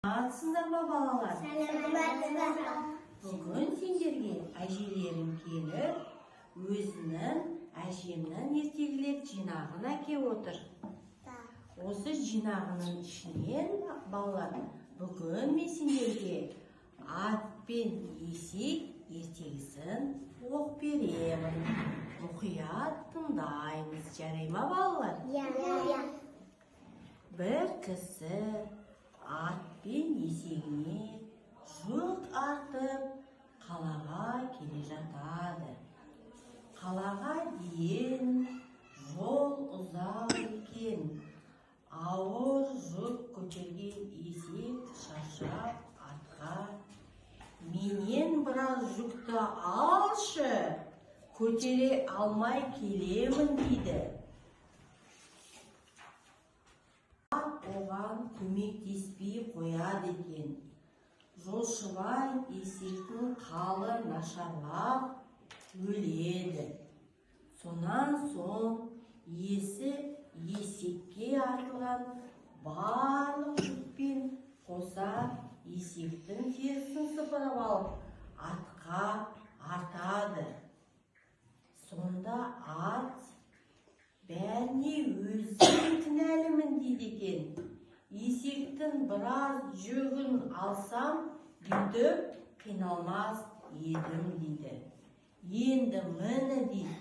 Саламатсыздар ма балалар? Саламатсыздар. Бүгін сендерге әжелерім келіп, өзінің әжемнің ертегілер жинағын әкеп отыр. Осы жинағының ішінен балалар, бүгін мен сендерге ат пен есек ертегісін оқып беремін. Мұқият тыңдаймыз, жарай ма балалар? Бір кісі ат пен есегіне жүк артып қалаға келе жатады. Қалаға дейін жол ұзақ екен. Ауыр жүк көтерген есек шаршап атқа: "Менен біраз жүкті алшы, көтере алмай келемін" дейді. Ат оған көмектеспей қояды екен. Жолшыбай есектің қалы нашарлап өледі. Сонан соң есекке артылған барлық жүкпен қоса есектің терісін сыпырып алып атқа артады. Сонда ат: "Бәріне өзім кінәлімін" дейді екен. "Есектің біраз жүгін алсам, бүйтіп қиналмас едім" дейді. Енді міне дейді,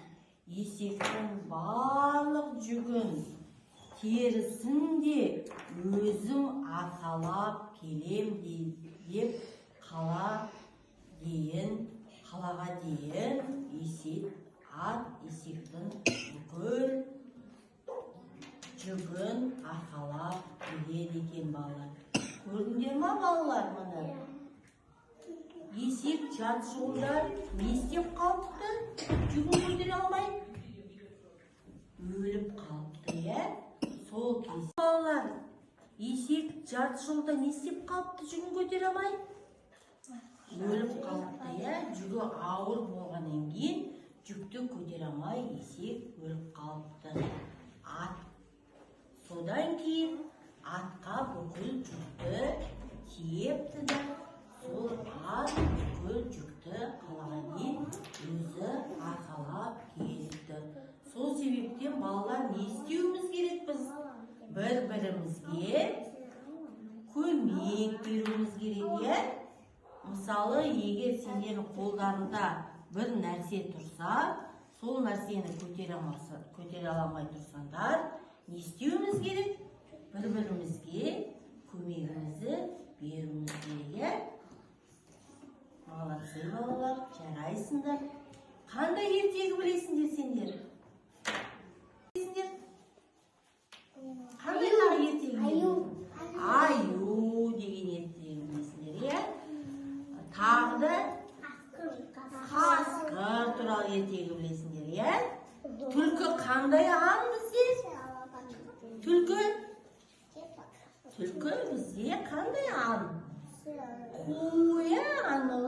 есектің барлық жүгін, терісін де өзім арқалап келем деп қалаға дейін есектің бүкіл жүгін арқалап келеді екен балалар. Көрдіңдер ма балалар мұны? Есек жат жолда не істеп қалыпты? Жүгін көтере алмай өліп қалыпты, Сол кезде балалар, есек жат жолда не істеп қалыпты? Жүгін көтере алмай өліп қалыпты, Жүгі ауыр болғаннан кейін жүкті көтере алмай есек өліп қалыпты. Содан кейін атқа бүкіл жүкті тиепті да, сол ат бүкіл жүкті қалаға дейін өзі арқалап келіпті. Сол себептен балалар не істеуіміз керек біз? Бір-бірімізге көмек беруіміз керек. Мысалы, егер сендердің қолдарында бір нәрсе тұрса, сол нәрсені көтере аламай тұрсаңдар, не істеуіміз керек? Бір-бірімізге көмегімізді беруіміз керек. Молодцы балалар, жарайсыңдар. Қандай ертегі білесіңдер сендер? Қандай ертегі? Аю деген ертегі білесіңдер, Тағы да қасқыр туралы ертегі білесіңдер, Түлкі қандай аң бізде? Түлкі бізде қандай аң? Қу, аңыл,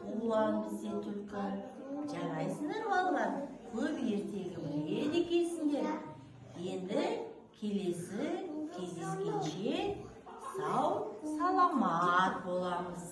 Қу аң бізде түлкі. Жарайсыңдар балалар, көп ертегі біледі екенсіңдер. Енді келесі кездескенше сау, саламат боламыз.